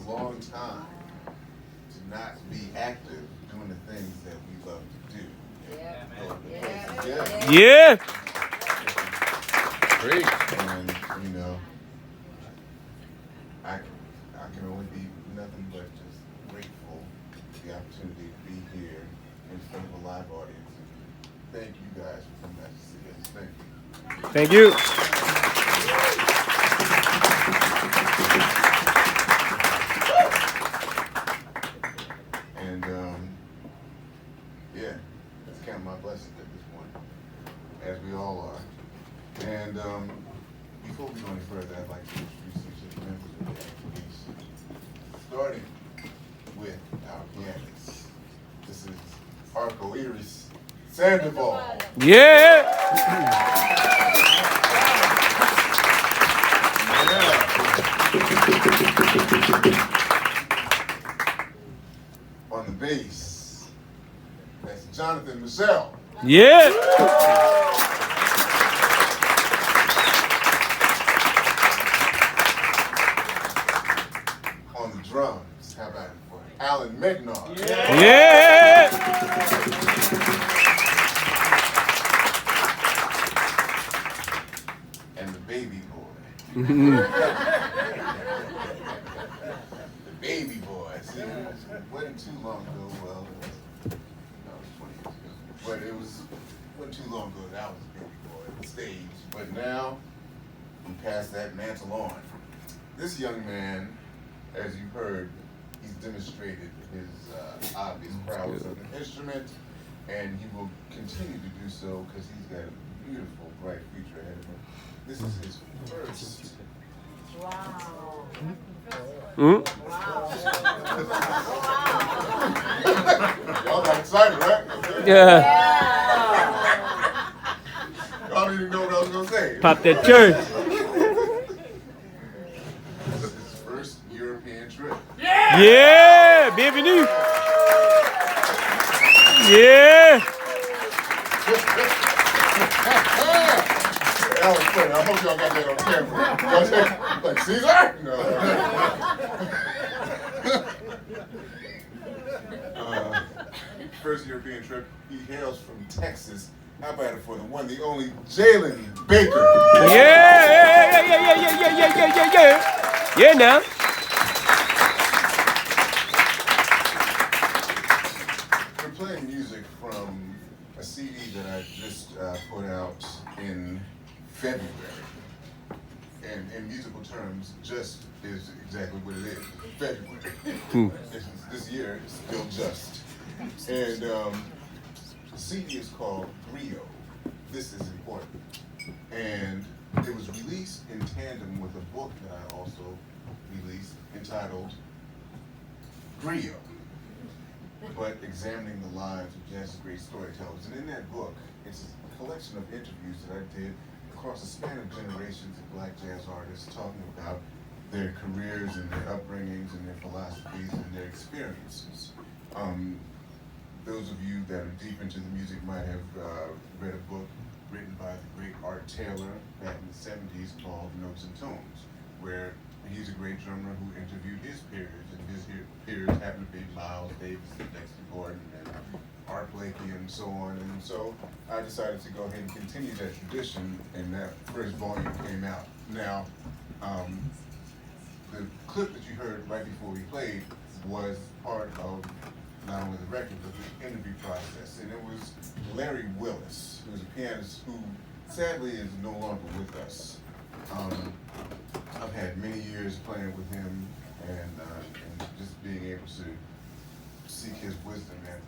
long time to not be active doing the things that we love to do. Yeah. Great. And, you know, I can only be nothing but just grateful for the opportunity to be here in front of a live audience. Thank you guys for coming out to see us. Thank you. Thank you. And yeah, let's count my blessings at this point, as we all are. And before we go any further, I'd like to introduce each of the members of the activities, starting with our pianist. This is Arco-Iris Sandoval. Yeah. On the bass, that's Jonathan Michelle. Yeah. On the drums, how about it for Alan Megnard? Yeah. And the baby boy. The baby boy. See, it wasn't too long ago. Well, it was 20 years ago. But it wasn't too long ago that I was a baby boy on the stage. But now, we pass that mantle on. This young man, as you've heard, he's demonstrated his obvious prowess of an instrument, and he will continue to do so because he's got a beautiful, bright future ahead of him. This is his first. Wow. Y'all got excited, right? Yeah. Y'all didn't even know what I was going to say. Pop that church. This is his first European trip. Yeah. Bienvenue. Yeah. That was funny. I hope y'all got that on camera. Y'all say, like, Caesar? No. First European trip. He hails from Texas. How about it for the one, the only Jalen Baker? Yeah. Yeah, now. We're playing music from a CD that I just put out in February. And in musical terms, just is exactly what it is. February. This year is still just. And the CD is called Griot. This is important. And it was released in tandem with a book that I also released entitled Griot, but examining the lives of jazz's great storytellers. And in that book, it's a collection of interviews that I did across a span of generations of black jazz artists talking about their careers and their upbringings and their philosophies and their experiences. Those of you that are deep into the music might have read a book written by the great Art Taylor back in the 70s called Notes and Tones, where he's a great drummer who interviewed his peers, and his peers happened to be Miles Davis and Dexter Gordon and Art Blakey and so on. And so I decided to go ahead and continue that tradition, and that first volume came out. Now, the clip that you heard right before we played was part of not only the record, but the interview process. And it was Larry Willis, who is a pianist who sadly is no longer with us. I've had many years playing with him and just being able to seek his wisdom at,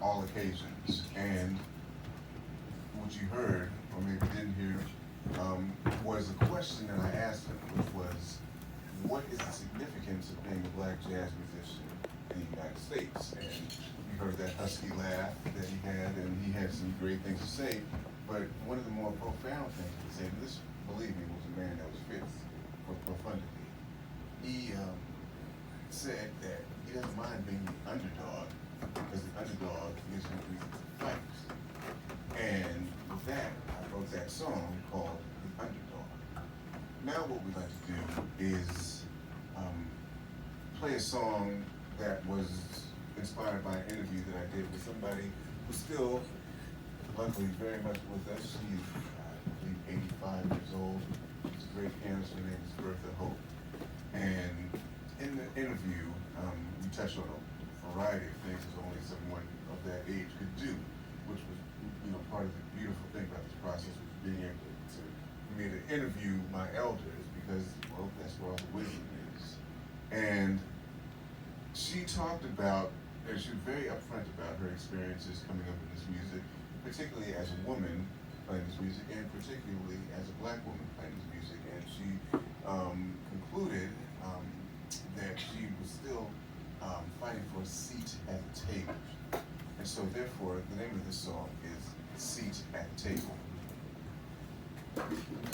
all occasions. And what you heard, or maybe didn't hear, was a question that I asked him, which was, what is the significance of being a black jazz musician in the United States? And you heard that husky laugh that he had, and he had some great things to say. But one of the more profound things he said, and this, believe me, was a man that was fit for profundity. He said that he doesn't mind being the underdog, because the underdog gives him reason to fight. And with that, I wrote that song called The Underdog. Now what we'd like to do is play a song that was inspired by an interview that I did with somebody who's still, luckily, very much with us. She's, I believe, 85 years old. She's a great pianist. Her name is Bertha Hope. And in the interview, we touched on a variety of things that only someone of that age could do, which was, part of the beautiful thing about this process was being able to, for me to interview my elders because, well, that's where all the wisdom is. And she talked about, and she was very upfront about her experiences coming up in this music, particularly as a woman playing this music, and particularly as a black woman playing this music. And she concluded that she was still fighting for a seat at the table. And so therefore, the name of this song is Seat at the Table.